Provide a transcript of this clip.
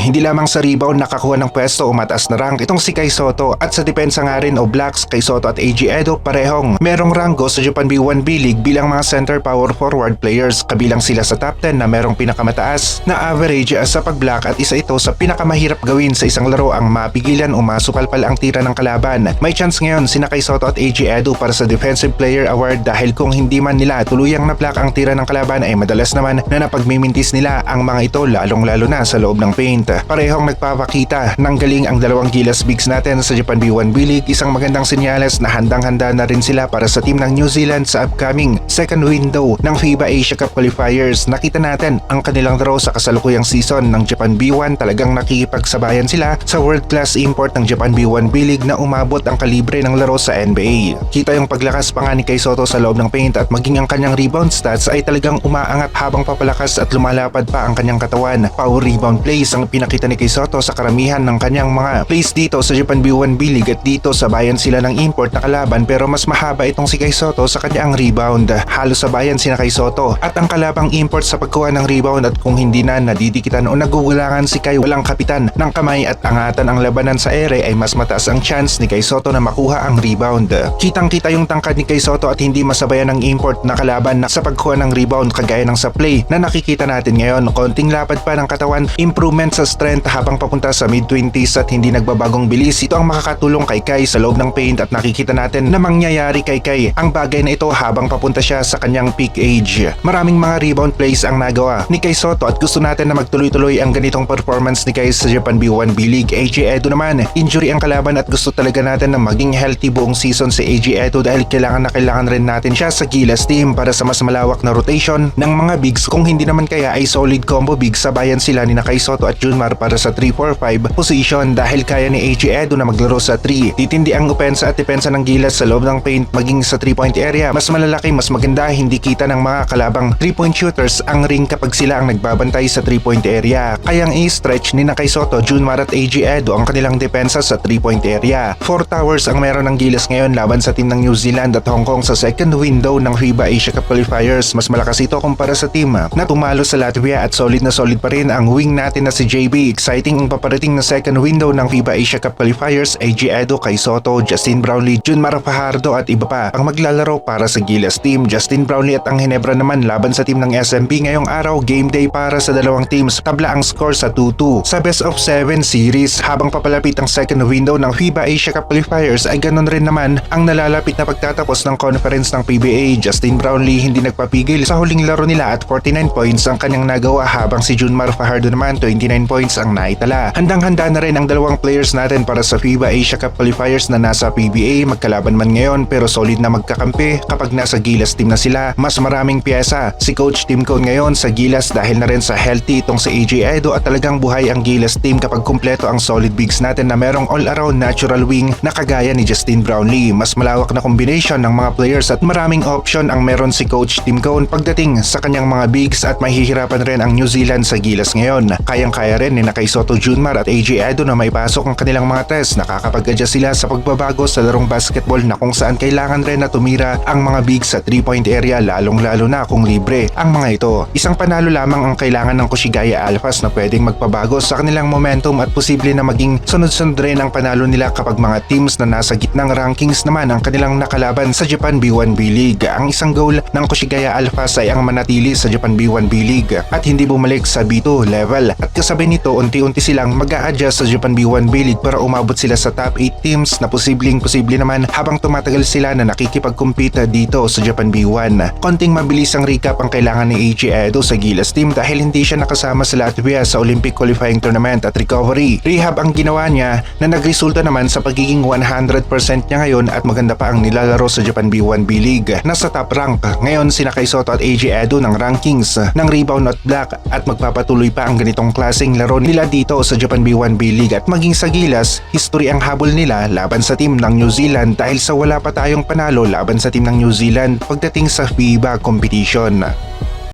Hindi lamang sa rebound nakakuha ng pwesto o mataas na rank itong si Kai Sotto, at sa depensa nga rin o Blacks, Kai Sotto at AG Edo parehong merong ranggo sa Japan B1 B-League bilang mga center power forward players. Kabilang sila sa top 10 na merong pinakamataas na average sa pag-block, at isa ito sa pinakamahirap gawin sa isang laro ang mapigilan o masupalpal ang tira ng kalaban. May chance ngayon sina Kai Sotto at AG Edo para sa Defensive Player Award dahil kung hindi man nila tuluyang na-block ang tira ng kalaban ay madalas naman na napagmimintis nila ang mga ito, lalong-lalo na sa loob ng paint. Parehong nagpapakita ng galing ang dalawang Gilas bigs natin sa Japan B1 B-League, isang magandang senyales na handang-handa na rin sila para sa team ng New Zealand sa upcoming second window ng FIBA Asia Cup Qualifiers. Nakita natin ang kanilang laro sa kasalukuyang season ng Japan B1, talagang nakikipagsabayan sila sa world-class import ng Japan B1 B-League na umabot ang kalibre ng laro sa NBA. Kita yung paglakas pa nga ni Kai Sotto sa loob ng paint at maging ang kanyang rebound stats ay talagang umaangat habang papalakas at lumalapad pa ang kanyang katawan. Power rebound plays ang pinakita ni Kai Sotto sa karamihan ng kanyang mga plays dito sa Japan B1 B-League, at dito sabayan sila ng import na kalaban pero mas mahaba itong si Kai Sotto sa kanyang rebound. Halos sabayan sina Kai Sotto at ang kalabang import sa pagkuha ng rebound, at kung hindi na nadidikitan o nagugulangan si Kai walang kapitan ng kamay at angatan ang labanan sa ere ay mas mataas ang chance ni Kai Sotto na makuha ang rebound. Kitang-kita yung tangkad ni Kai Sotto at hindi masabayan ng import na kalaban na sa pagkuha ng rebound kagaya ng sa play na nakikita natin ngayon. Konting lapad pa ng katawan, improvement sa strength habang papunta sa mid-20s at hindi nagbabagong bilis. Ito ang makakatulong kay Kai sa loob ng paint at nakikita natin na mangyayari kay Kai ang bagay na ito habang papunta siya sa kanyang peak age. Maraming mga rebound plays ang nagawa ni Kai Sotto at gusto natin na magtuloy-tuloy ang ganitong performance ni Kai sa Japan B1 B-League. AG Edo naman, injury ang kalaban at gusto talaga natin na maging healthy buong season si AG Edo dahil kailangan rin natin siya sa Gilas team para sa mas malawak na rotation ng mga bigs. Kung hindi naman kaya ay solid combo bigs, sabayan sila ni Kai Sotto at Junmar para sa 3-4-5 position dahil kaya ni AG Edo na maglaro sa 3. Titindi ang opensa at depensa ng Gilas sa loob ng paint maging sa 3-point area. Mas malalaki, mas maganda, hindi kita ng mga kalabang 3-point shooters ang ring kapag sila ang nagbabantay sa 3-point area. Kayang i-stretch ni Kai Sotto, Junmar at AG Edo ang kanilang depensa sa 3-point area. 4 towers ang meron ng Gilas ngayon laban sa team ng New Zealand at Hong Kong sa second window ng FIBA Asia Cup Qualifiers. Mas malakas ito kumpara sa team na tumalo sa Latvia at solid pa rin ang wing natin na si JB. Exciting ang paparating na second window ng FIBA Asia Cup Qualifiers. AG Edo, Kai Sotto, Justin Brownlee, Junmar Fajardo at iba pa ang maglalaro para sa Gilas team. Justin Brownlee at ang Ginebra naman laban sa team ng SMP ngayong araw. Game day para sa dalawang teams. Tabla ang score sa 2-2 sa best of 7 series. Habang papalapit ang second window ng FIBA Asia Cup Qualifiers ay ganun rin naman ang nalalapit na pagtatapos ng conference ng PBA. Justin Brownlee hindi nagpapigil sa huling laro nila at 49 points ang kanyang nagawa, habang si Junmar Fajardo naman 29 points ang naitala. Handang-handa na rin ang dalawang players natin para sa FIBA Asia Cup Qualifiers na nasa PBA. Magkalaban man ngayon pero solid na magkakampi kapag nasa Gilas team na sila. Mas maraming pyesa si Coach Tim Cone ngayon sa Gilas dahil na rin sa healthy itong si AJ Edo, at talagang buhay ang Gilas team kapag kumpleto ang solid bigs natin na merong all-around natural wing na kagaya ni Justin Brownlee. Mas malawak na combination ng mga players at maraming option ang meron si Coach Tim Cone pagdating sa kanyang mga bigs, at mahihirapan rin ang New Zealand sa Gilas ngayon. Kayang-kaya rin ni Kai Sotto, Junmar at AJ Edo na may pasok ang kanilang mga test. Nakakapag-adjust sila sa pagbabago sa larong basketball na kung saan kailangan rin na tumira ang mga bigs sa 3-point area, lalong-lalo na kung libre ang mga ito. Isang panalo lamang ang kailangan ng Koshigaya Alphas na pwedeng magpabago sa kanilang momentum at posible na maging sunod-sunod rin ang panalo nila kapag mga teams na nasa gitnang rankings naman ang kanilang nakalaban sa Japan B1 B-League. Ang isang goal ng Koshigaya Alphas ay ang manatili sa Japan B1 B-League at hindi bumalik sa B2 level, at kasabay nito unti-unti silang mag-a-adjust sa Japan B1 B-League para umabot sila sa top 8 teams na posible naman habang tumatagal sila na nakikipag-compete dito sa Japan B1. Konting mabilis ang recap ang kailangan ni AG Edo sa Gilas team dahil hindi siya nakasama sa Latvia sa Olympic Qualifying Tournament at recovery. Rehab ang ginawa niya na nagresulta naman sa pagiging 100% niya ngayon, at maganda pa ang nilalaro sa Japan B1 B-League. Nasa top rank ngayon sina Kai Sotto at AG Edo ng rankings ng rebound at block, at magpapatuloy pa ang ganitong klaseng laro nila dito sa Japan B1 B-League. At maging sa Gilas, history ang habol nila laban sa team ng New Zealand dahil sa wala pa tayong panalo laban sa team ng New Zealand pagdating sa FIBA competition.